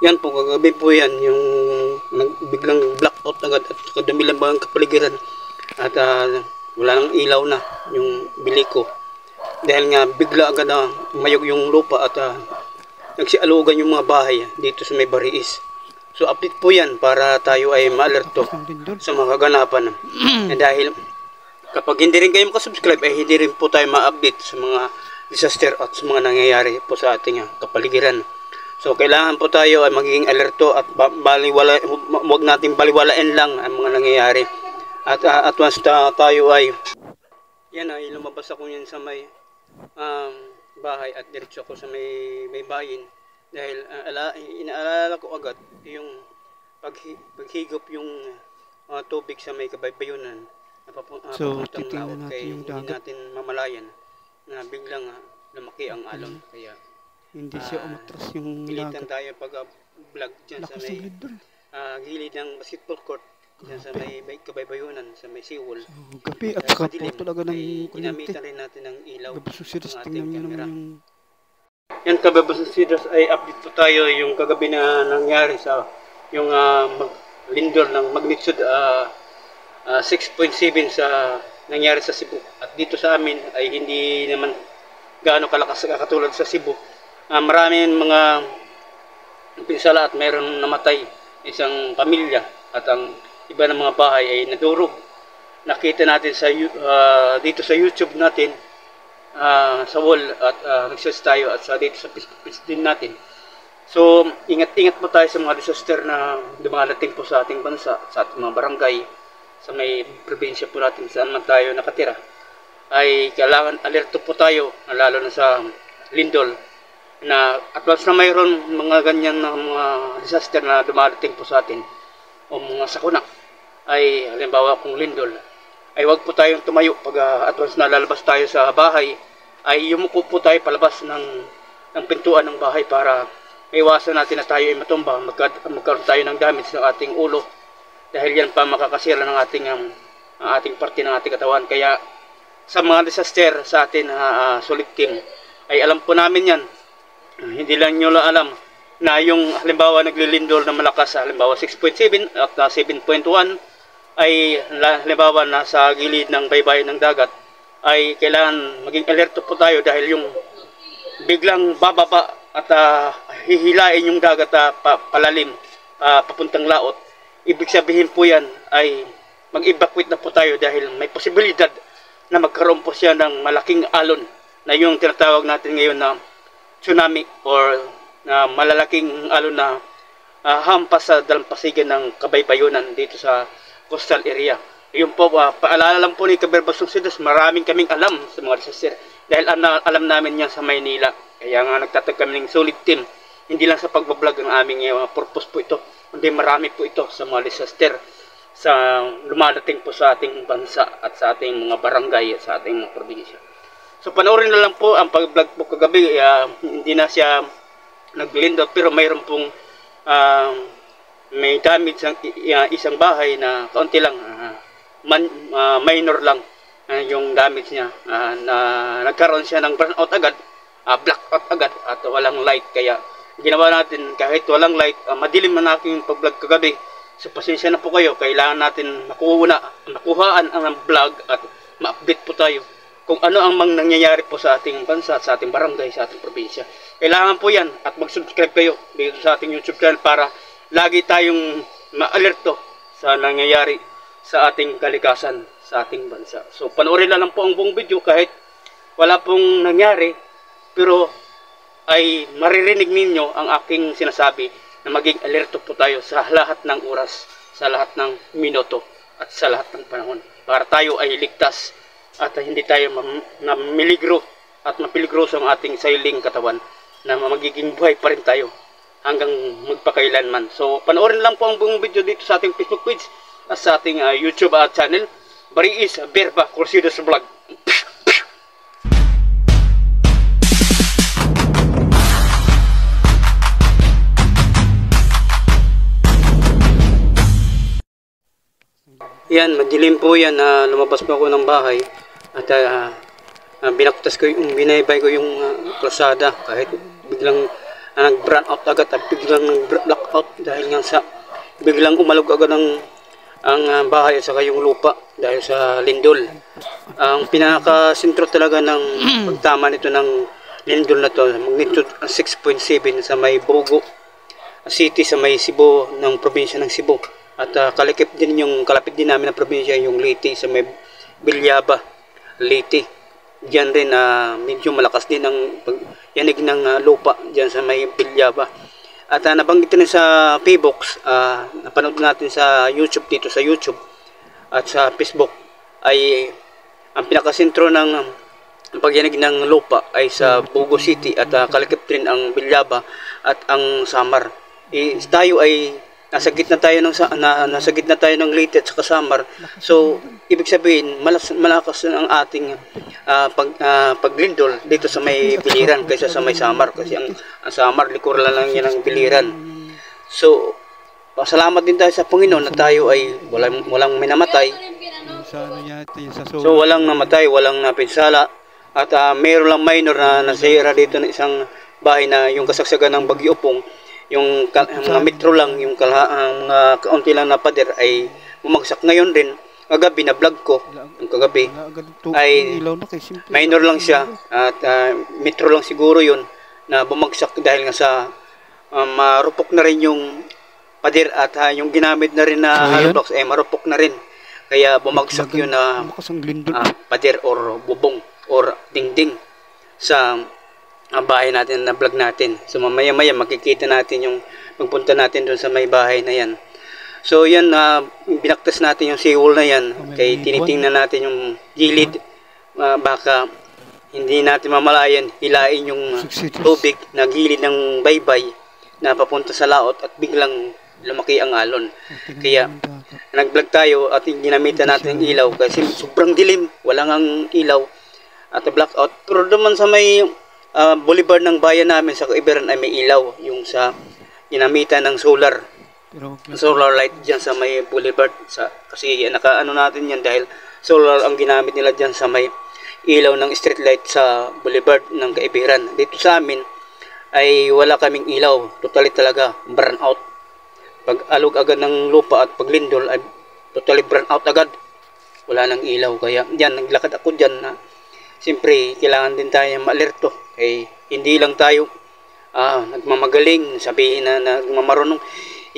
Yan po, kagabi po yan, yung biglang blackout agad at kadumilang mga kapaligiran at wala nang ilaw na yung bili ko. Dahil nga bigla agad mayog yung lupa at nagsialugan yung mga bahay dito sa may Bariis. So update po yan para tayo ay ma-alerto sa mga kaganapan. Dahil kapag hindi rin kayo makasubscribe ay hindi rin po tayo ma-update sa mga disaster at sa mga nangyayari po sa ating kapaligiran. So kailangan po tayo ay magiging alerto at huwag natin baliwalain lang ang mga nangyayari. At once tayo ay lumabas ako yan sa may bahay at diretso ako sa may bayin. Dahil inaalala ko agad yung paghigop yung tubig sa may Kabaybayunan na papuntang laot, kaya hindi natin mamalayan na biglang lumaki ang alon. Kaya hindi siya umatras yung pilitan tayo pag-vlog dyan sa may gilid ng basketball court dyan sa may Kabaybayunan, sa may seawall. So, gabi at saka po talaga ng kuryente. Ginamitan rin natin ng ilaw Kababasusidas, tingnan nyo naman yung... Yan, kababasusidas, ay update po tayo yung kagabi na nangyari sa yung lindol ng magnitude 6.7 sa nangyari sa Cebu. At dito sa amin ay hindi naman gaano kalakas katulad sa Cebu. Maraming mga pinsala at mayroon namatay isang pamilya at ang iba ng mga bahay ay nadurog. Nakita natin sa dito sa YouTube natin sa wall at nag-search tayo at dito sa Facebook page din natin. So ingat-ingat po tayo sa mga disaster na dumarating po sa ating bansa, sa ating mga barangay, sa may probinsya po natin saan man tayo nakatira. Ay kailangan alerto po tayo, lalo na sa lindol, na at once na mayroon mga ganyan na mga disaster na dumarating po sa atin o mga sakuna, ay halimbawa kung lindol, ay wag po tayong tumayo pag at once na lalabas tayo sa bahay, ay yumuko po tayo palabas ng pintuan ng bahay para maiwasan natin na tayo ay matumba, magkaroon tayo ng damage ng ating ulo, dahil yan pa makakasira ng ating parte ng ating katawan. Kaya sa mga disaster sa atin solid team, ay alam po namin yan. Hindi lang nyo lang alam na yung halimbawa naglilindol na malakas, halimbawa 6.7 at 7.1, ay halimbawa nasa gilid ng baybayin ng dagat, ay kailangan maging alerto po tayo dahil yung biglang bababa at hihilain yung dagat palalim papuntang laot. Ibig sabihin po yan ay mag-evacuate na po tayo dahil may posibilidad na magkaroon po siya ng malaking alon na yung tinatawag natin ngayon na tsunami or malalaking alon na hampas sa dalampasigan ng Kabaybayunan dito sa coastal area. Yun po, paalala lang po ni Kababasusidas, maraming kaming alam sa mga disaster dahil alam namin yan sa Maynila. Kaya nga nagtatag kami ng solid team. Hindi lang sa pagbablog ang aming purpose po ito, hindi marami po ito sa mga disaster sa lumadating po sa ating bansa at sa ating mga barangay at sa ating mga probinsya. So panoorin na lang po ang pag-vlog po kagabi. Hindi na siya naglindot pero mayroon pong may damage ang isang bahay na kaunti lang, minor lang yung damage niya, na nagkaroon siya ng brownout agad, blackout agad at walang light. Kaya ginawa natin kahit walang light, madilim man aking pag-vlog kagabi. So pasensya na po kayo, kailangan natin makuhaan ang vlog at ma-update po tayo kung ano ang nangyayari po sa ating bansa, sa ating barangay, sa ating probinsya. Kailangan po yan at mag-subscribe kayo dito sa ating YouTube channel para lagi tayong ma-alerto sa nangyayari sa ating kalikasan, sa ating bansa. So panoorin na lang po ang buong video kahit wala pong nangyari, pero ay maririnig ninyo ang aking sinasabi na maging alerto po tayo sa lahat ng oras, sa lahat ng minuto at sa lahat ng panahon para tayo ay ligtas at hindi tayo namiligro at mapiligro sa ating sailing katawan, na magiging buhay pa rin tayo hanggang magpakailanman. So panoorin lang po ang buong video dito sa ating Facebook page at sa ating YouTube channel, Bariis Berba Crusaders Vlog. Yan, madilim po yan. Lumabas po ako ng bahay at binaktas ko yung binaybay ko yung krusada kahit biglang nag-brown out agad at biglang nag-blackout dahil nga sa biglang umalog agad ang bahay at saka yung lupa dahil sa lindol. Ang pinakasentro talaga ng pagtama nito ng lindol na to, magnitude 6.7 sa may Bogo City sa may Cebu ng probinsya ng Cebu. At kalapit din namin na probinsya yung Leyte sa may Bilyaba, Leyte. Diyan rin medyo malakas din ang yanig ng lupa diyan sa may Bilyaba. At nabanggit rin sa Pbox, napanood natin sa YouTube, dito sa YouTube at sa Facebook, ay ang pinakasentro ng pagyanig ng lupa ay sa Bogo City at kalakip rin ang Bilyaba at ang Samar. Tayo ay nasa gitna tayo ng Leyte at saka Samar. So ibig sabihin malakas ang ating paglindol dito sa may Biliran kaysa sa may Samar, kasi ang Samar likuran lang yan ang Biliran. So pasalamat din tayo sa Panginoon na tayo ay walang minamatay. So walang namatay, walang napinsala. At mayroon lang minor na nasira dito ng isang bahay na yung kasagsagan ng Bagyo Pong, yung mga metro lang, yung mga kaunti lang na pader ay bumagsak. Ngayon din, kagabi na vlog ko, yung kagabi, ay minor lang siya at metro lang siguro yun na bumagsak dahil nga sa marupok na rin yung pader at yung ginamit na rin na hollow blocks ay marupok na rin. Kaya bumagsak yun na pader or bubong or dingding sa bahay natin na vlog natin. So mamaya-maya makikita natin yung magpunta natin doon sa may bahay na yan. So yan, binaktas natin yung seawall na yan. Kaya tinitingnan natin yung gilid. Baka hindi natin mamalayan, hilain yung tubig na gilid ng baybay na papunta sa laot at biglang lumaki ang alon. Kaya nag-vlog tayo at ginamitan natin yung ilaw kasi sobrang dilim, walang ang ilaw at blackout. Pero naman sa may boulevard ng bayan namin sa Kaibiran ay may ilaw, yung sa ginamitan ng solar light dyan sa may boulevard. Kasi nakaano natin yan dahil solar ang ginamit nila dyan sa may ilaw ng street light sa boulevard ng Kaibiran. Dito sa amin ay wala kaming ilaw, totally talaga burn out. Pag alog agad ng lupa at paglindol ay totally burn out agad, wala nang ilaw. Kaya dyan naglakad ako dyan na siyempre kailangan din tayo ma-alerto. Hindi lang tayo nagmamagaling, sabihin na nagmamarunong.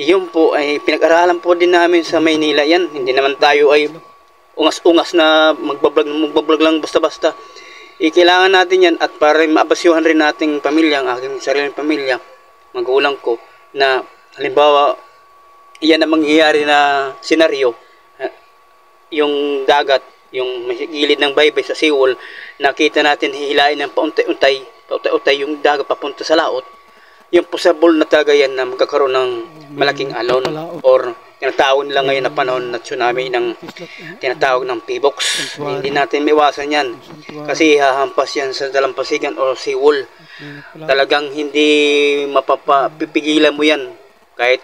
Iyon po ay pinag-aralan po din namin sa Maynila yan. Hindi naman tayo ay ungas-ungas na magbablog lang basta-basta. Kailangan natin yan at para maabasyuhan rin nating pamilya, ang aking sariling pamilya, magulang ko, na halimbawa iyan ang mangyayari na senaryo, yung dagat, yung gilid ng baybay sa seawall, nakita natin hihilain ng paunti-untay yung dagat papunta sa laot. Yung possible na talaga yan na magkakaroon ng malaking alon or tinatawag nila ngayon na panahon na tsunami ng tinatawag ng Pbox. Hindi natin maiwasan yan kasi hahampas yan sa dalampasigan o seawall. Talagang hindi mapapipigilan mo yan kahit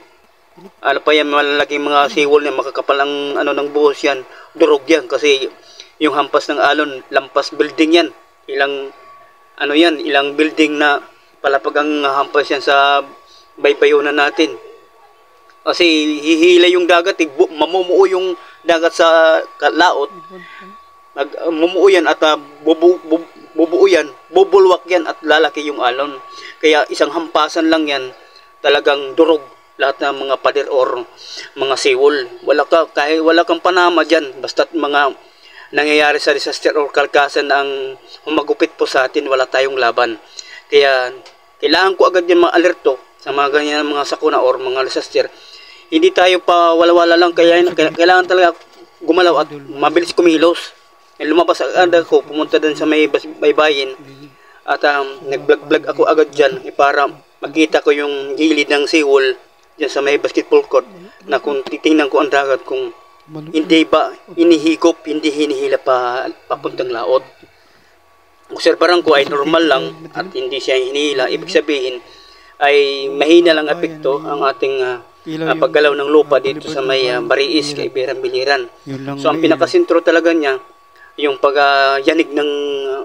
ano pa yan, malalaking mga seawall na makakapal ang ng buhos yan, durog yan kasi yung hampas ng alon, lampas building yan, ilang building na palapag ang hampas yan sa baybayunan natin. Kasi hihila yung dagat, mamumuo yung dagat sa laot, mumuo yan at bubuo yan, bubulwak yan at lalaki yung alon. Kaya isang hampasan lang yan, talagang durog lahat ng mga pader or mga seawall. Kahit wala kang panama dyan, basta't mga nangyayari sa disaster or kalkasan ang humagupit po sa atin, wala tayong laban. Kaya kailangan ko agad yung mga alerto sa mga ganyan mga sakuna or mga disaster. Hindi tayo pa wala-wala lang, kaya kailangan talaga gumalaw at mabilis kumilos. Lumabas agad ako, pumunta din sa may baybayin at nag-vlog ako agad dyan para makita ko yung gilid ng seawall dyan sa may basketball court na kung titingnan ko ang dagat kung hindi ba inihigop, hindi hinihila papuntang laot. Obserbaran ko ay normal lang at hindi siya hinihila. Ibig sabihin ay mahina lang epekto ang ating paggalaw ng lupa dito sa may Bariis, Kaibiran, Biliran. So ang pinakasentro talaga niya yung pagyanig ng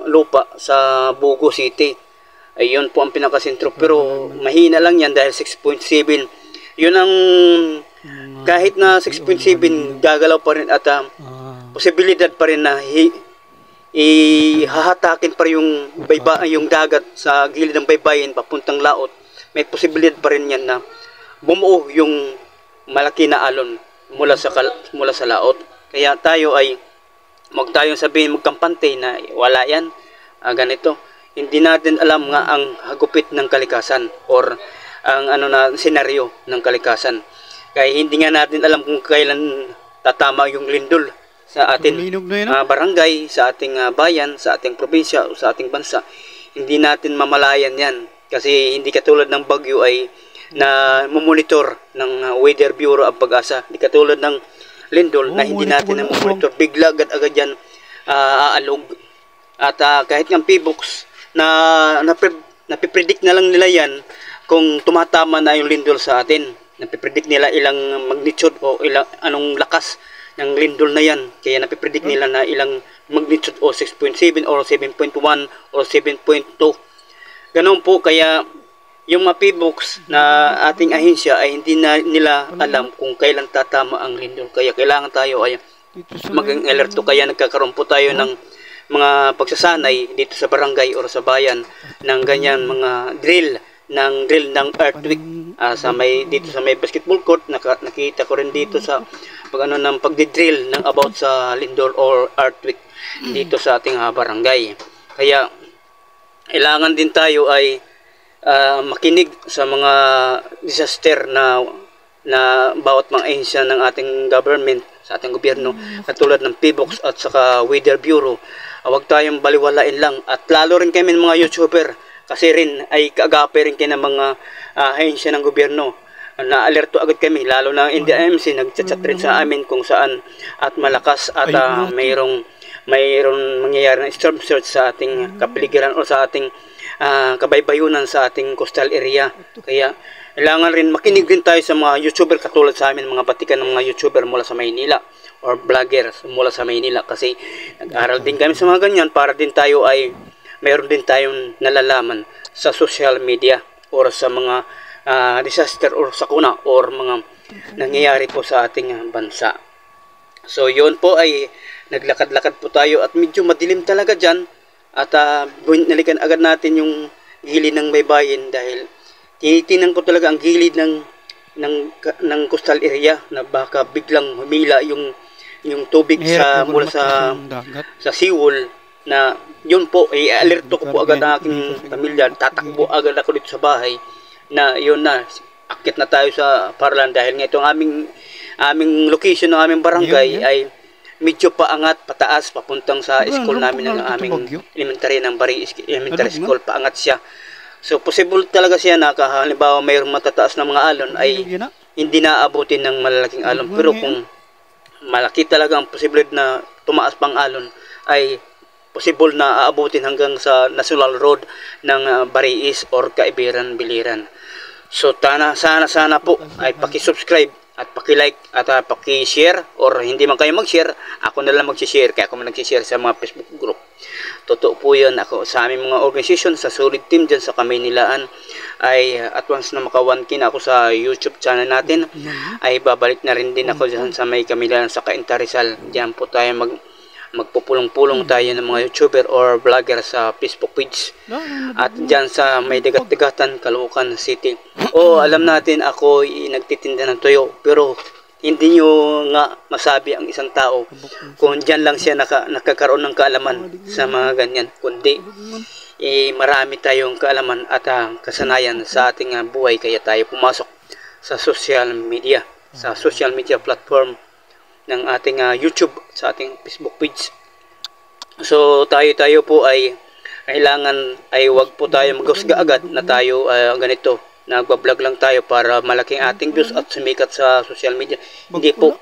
lupa sa Bogo City. Ayun po ang pinakasentro, pero mahina lang yan dahil 6.7. Yun ang kahit na 6.7 gagalaw pa rin at posibilidad pa rin na ihahatakin pa yung yung dagat sa gilid ng baybayin papuntang laot. May posibilidad pa rin yan na bumuo yung malaki na alon mula sa laot. Kaya tayo ay tayong sabihin magkampante na wala yan, ganito. Hindi natin alam nga ang hagupit ng kalikasan or ang senaryo ng kalikasan. Kaya hindi nga natin alam kung kailan tatama yung lindol sa ating barangay, sa ating bayan, sa ating probinsya o sa ating bansa. Hindi natin mamalayan yan kasi hindi katulad ng bagyo ay na monitor ng Weather Bureau ang Pag-asa. Hindi katulad ng lindol na hindi natin na monitor. Bigla agad yan aalog. At kahit ng PBOX na napipredict na lang nila yan kung tumatama na yung lindol sa atin. Napipredict nila ilang magnitude o ilang anong lakas ng lindol na yan. Kaya napipredict nila na ilang magnitude o 6.7 or 7.1 or 7.2. Ganun po, kaya yung mga PBOX na ating ahensya ay hindi na nila alam kung kailan tatama ang lindol. Kaya kailangan tayo ay maging alerto. Kaya nagkakaroon po tayo ng mga pagsasanay dito sa barangay or sa bayan ng ganyan mga drill ng earthquake dito sa may basketball court. Nakita ko rin dito sa ng pagdidrill ng about sa lindol or earthquake dito sa ating barangay. Kaya kailangan din tayo ay makinig sa mga disaster na bawat mga ahensya ng ating government, sa ating gobyerno, katulad ng PBOX at saka Weather Bureau. Huwag tayong baliwalain lang, at lalo rin kami mga YouTuber kasi rin ay kaagape rin kayo ng mga ahensya ng gobyerno. Na-alerto agad kami, lalo na NDIMC, nagchat-chat rin sa amin kung saan at malakas at mayroong mangyayari ng storm surge sa ating kapaligiran o sa ating kabaybayunan sa ating coastal area. Kaya kailangan rin makinig din tayo sa mga YouTuber katulad sa amin, mga batikan ng mga YouTuber mula sa Maynila or vloggers mula sa Maynila, kasi nag-aral din kami sa mga ganyan para din tayo ay mayroon din tayong nalalaman sa social media or sa mga disaster or sakuna or mga nangyayari po sa ating bansa. So yun po ay naglakad-lakad po tayo at medyo madilim talaga dyan at nalikan agad natin yung gilid ng baybayin dahil tinitingnan ko talaga ang gilid ng coastal area na baka biglang humila yung tubig mula sa seawall. Na yun po ay alerto ko po agad ang aking pamilya, tatakbo agad ako dito sa bahay na yun na akit na tayo sa Paralan dahil nga itong aming location ng aming barangay ay medyo paangat, pataas, papuntang sa school namin ng aming elementary ng Bari Elementary School, paangat siya. So possible talaga siya na halimbawa mayroong matataas na mga alon ay hindi naaabutin ng malalaking alon, pero kung malaki talaga ang posibilidad na tumaas pang alon ay possible na aabutin hanggang sa National Road ng Bariis or Kaibiran, Biliran. So sana po ay paki-subscribe at paki-like at paki-share, or hindi man kayo mag-share, ako na lang mag-share, kaya ako man nag-share sa mga Facebook group. Totoo po yun. Ako sa aming mga organization, sa Solid Team dyan sa Kamaynilaan ay at once na maka 1K na ako sa YouTube channel natin ay babalik na rin din ako dyan sa may Kamaynilaan sa Cainta Rizal. Diyan po tayo magpupulong-pulong tayo ng mga YouTuber or vlogger sa Facebook page. At dyan sa may dagat-dagatan, Caloocan City. Alam natin ako nagtitinda ng tuyo, pero hindi nyo nga masabi ang isang tao kung dyan lang siya nakakaroon ng kaalaman sa mga ganyan. Kundi marami tayong kaalaman at kasanayan sa ating buhay, kaya tayo pumasok sa social media platform ng ating YouTube, sa ating Facebook page. So tayo po ay kailangan ay wag po tayo maghusga agad na tayo ganito, nagbablog lang tayo para malaking ating views at sumikat sa social media. Hindi po.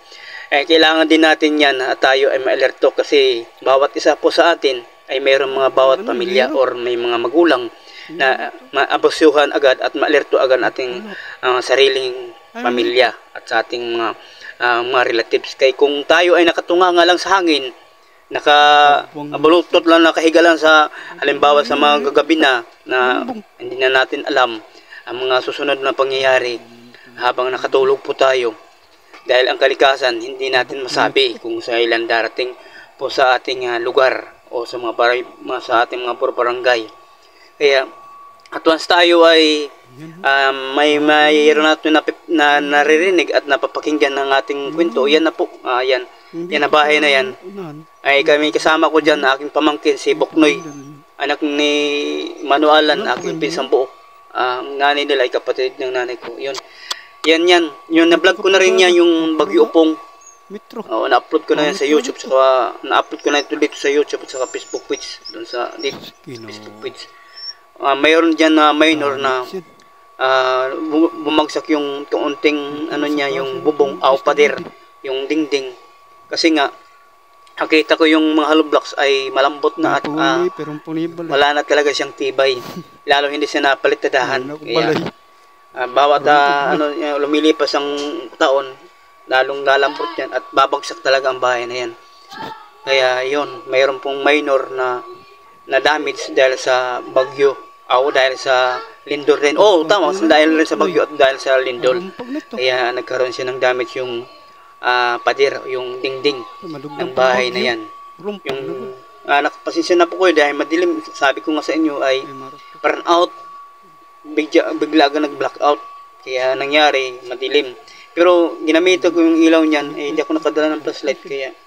Kailangan din natin yan na tayo ay ma-alerto, kasi bawat isa po sa atin ay mayroong mga bawat pamilya or may mga magulang na maabusuhan agad at ma-alerto agad ating sariling pamilya at sa ating mga relatives. Kaya kung tayo ay nakatunganga lang sa hangin, nakabaluktot lang, nakahiga lang sa halimbawa sa mga gagabi na hindi na natin alam ang mga susunod na pangyayari habang nakatulog po tayo. Dahil ang kalikasan hindi natin masabi kung sa ilan darating po sa ating lugar o sa sa ating mga barangay. Kaya at once tayo ay mayroon natin na naririnig at napapakinggan ng ating kwento, yan na po, yan na bahay na yan, ay kami kasama ko dyan, aking pamangkin si Boknoy, anak ni Manualan, aking pinsang buo. Ang nanay nila ay kapatid ng nanay ko. Yan, yung na-vlog ko na rin yan, yung Bagyo Upong. Na-upload ko na yan sa YouTube, saka na-upload ko na ito dito sa YouTube at saka Facebook page, doon sa dito, Facebook page. Mayroon dyan na minor na bumagsak yung kaunting ano niya, yung bubong pader, yung dingding. Kasi nga nakita ko yung mga hollow blocks ay malambot na at wala na talaga siyang tibay. Lalo hindi siya napalitadahan. Kaya bawat lumilipas ang taon, lalong lalambot yan at babagsak talaga ang bahay na yan. Kaya yon, mayroon pong minor na damage dahil sa bagyo. Dahil sa lindol rin. Tama. Dahil rin sa bagyo at dahil sa lindol. Kaya nagkaroon siya ng damage yung pader, yung dingding ng bahay na yan. Yung nakapasensya na po kayo dahil madilim. Sabi ko nga sa inyo ay burn out. Bigla nag-blackout. Kaya nangyari, madilim. Pero ginamit ko yung ilaw niyan. Hindi ako nakadala ng flashlight. Kaya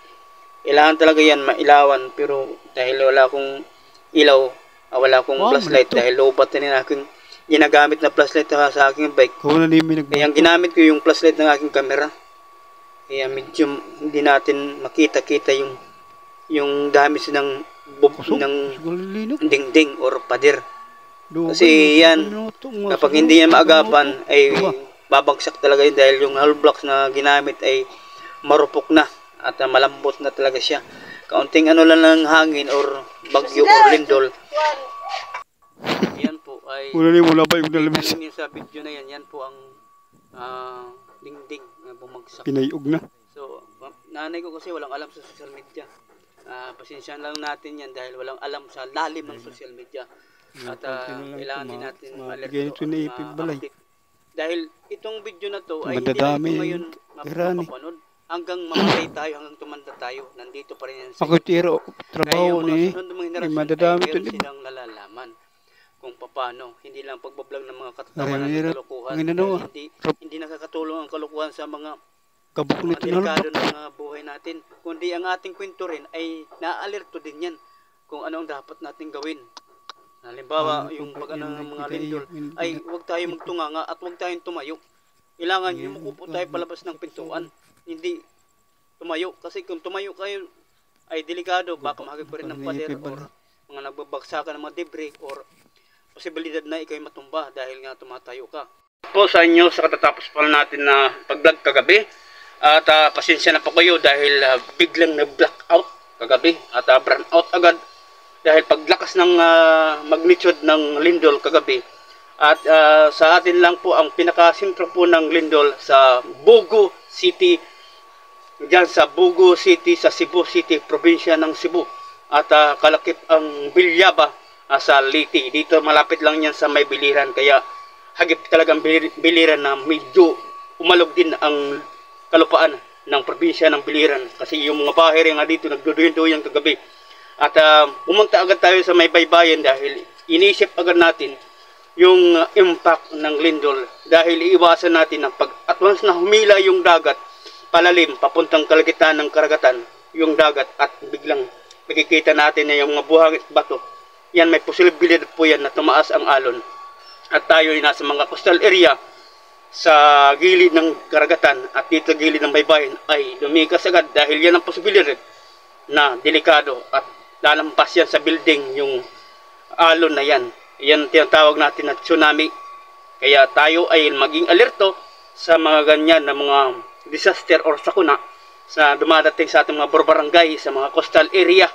kailangan talaga yan mailawan. Pero dahil wala akong ilaw, wala akong flashlight dahil low battery na aking ginagamit na flashlight sa aking bike. Kaya ginamit ko yung flashlight ng aking camera. Kaya medyo hindi natin makita-kita yung damage ng dingding or pader. Kasi yan, kapag hindi yan maagapan ay babagsak talaga yun dahil yung hollow blocks na ginamit ay marupok na at malambot na talaga siya. Kaunting ano lang ng hangin or bagyo or lindol. Yan po ay wala ba yung nalabas sa video na yan po ang dingding na bumagsak. Pinayog na. So nanay ko kasi walang alam sa social media. Pasensya lang natin yan dahil walang alam sa lalim ng social media. At kailangan din natin ma-update. Dahil itong video na to ay hindi na ito ngayon mapapanood. Hanggang mamatay tayo, hanggang tumanda tayo, nandito pa rin yan sa trabaho ni madadami ito silang nalalaman kung paano, hindi lang pagbablog ng mga katatawanan ng kalokohan, hindi nakakatulong ang kalokohan sa mga delikado ng buhay natin, kundi ang ating kwento rin ay naalerto din yan kung ano ang dapat natin gawin. Halimbawa, yung pag ng mga lindol ay huwag tayo magtunganga at huwag tayong tumayo. Kailangan yumuko tayo palabas ng pintuan. Hindi tumayo kasi kung tumayo kayo ay delikado, baka makagpo rin ng pader or mga nagbabagsakan ng mga debris or posibilidad na ikaw matumba dahil nga tumatayo ka. Po sa inyo sa katatapos pa natin na pag-vlog kagabi at pasensya na po kayo dahil biglang nag-blackout kagabi at burn out agad dahil paglakas ng magnitude ng lindol kagabi. At sa atin lang po ang pinakasentro po ng lindol sa Bugo City, diyan sa Bugo City sa Cebu City, probinsya ng Cebu. At kalakip ang Bilyaba sa Liti. Dito malapit lang yan sa may biliran. Kaya hagip talagang biliran na medyo umalog din ang kalupaan ng probinsya ng Biliran. Kasi yung mga bahay nga dito nagduduyan kagabi. At pumunta agad tayo sa may baybayin dahil inisip agad natin yung impact ng lindol dahil iiwasan natin ang at once na humila yung dagat palalim papuntang kalagitan ng karagatan yung dagat at biglang makikita natin na yung mga buhangin bato yan may posibilidad po yan na tumaas ang alon at tayo ay nasa mga coastal area sa gilid ng karagatan at dito gilid ng baybayin ay lumikas agad dahil yan ang posibilidad na delikado at lalampas yan sa building yung alon na yan. Yan tinatawag natin na tsunami. Kaya tayo ay maging alerto sa mga ganyan na mga disaster or sakuna sa dumadating sa ating mga barangay, sa mga coastal area.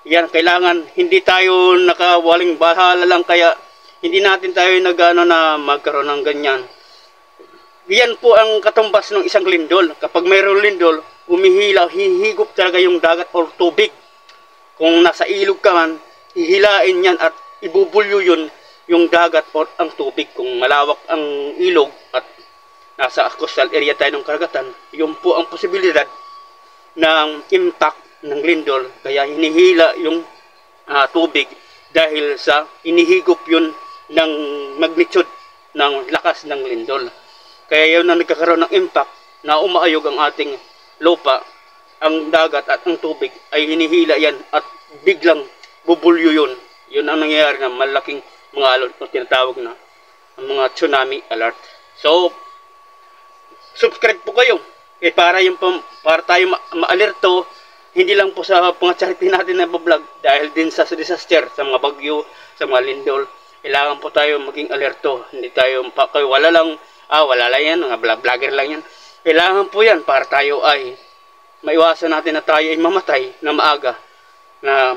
Yan, kailangan hindi tayo nakawaling bahala lang kaya hindi natin tayo nagano na magkaroon ng ganyan. Yan po ang katumbas ng isang lindol. Kapag mayroong lindol, hihigop talaga yung dagat or tubig Kung nasa ilog ka man, hihilain yan at ibubulyo yun yung dagat o ang tubig. Kung malawak ang ilog at nasa coastal area tayo ng karagatan, yun po ang posibilidad ng impact ng lindol. Kaya hinihila yung tubig dahil sa inihigop yun ng magnitude ng lakas ng lindol. Kaya yun ang nagkakaroon ng impact na umaayog ang ating lupa, ang dagat at ang tubig ay hinihila yan at biglang bubulyo yun. Yun ang nangyayari na malaking mga alert o tinatawag na mga tsunami alert. So, subscribe po kayo para tayo ma-alerto, hindi lang po sa mga charity natin na vlog, dahil din sa disaster, sa mga bagyo, sa mga lindol. Kailangan po tayo maging alerto, hindi tayo wala lang yan, mga vlogger lang yan. Kailangan po yan para tayo ay maiwasan natin na tayo ay mamatay na maaga, na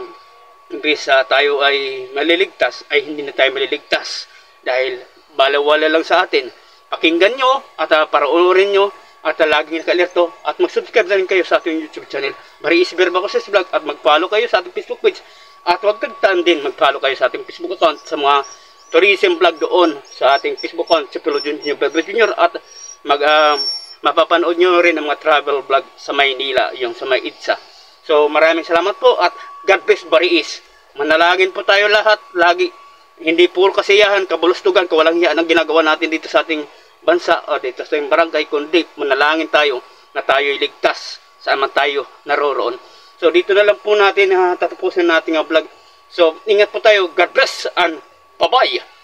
imbes tayo ay maliligtas, ay hindi na tayo maliligtas dahil balawala lang sa atin. Pakinggan nyo at paraunurin nyo at laging naka-alerto at mag-subscribe na rin kayo sa ating YouTube channel, Baris Berbacoses Vlog, at mag-follow kayo sa ating Facebook page at huwag kagtaan din mag-follow kayo sa ating Facebook account sa mga tourism vlog doon sa ating Facebook account, si Pilo Junior Jr. at mapapanood nyo rin ang mga travel vlog sa Maynila, yung sa May Itza. So maraming salamat po at God bless Baris. Manalangin po tayo lahat lagi. Hindi puro kasiyahan, kabulustugan, kawalang hiyaan ang ginagawa natin dito sa ating bansa o dito sa ating barangay, kundi manalangin tayo na tayo'y ligtas saan man tayo naroroon. So dito na lang po natin tatapusin natin ang vlog. So ingat po tayo. God bless and bye-bye.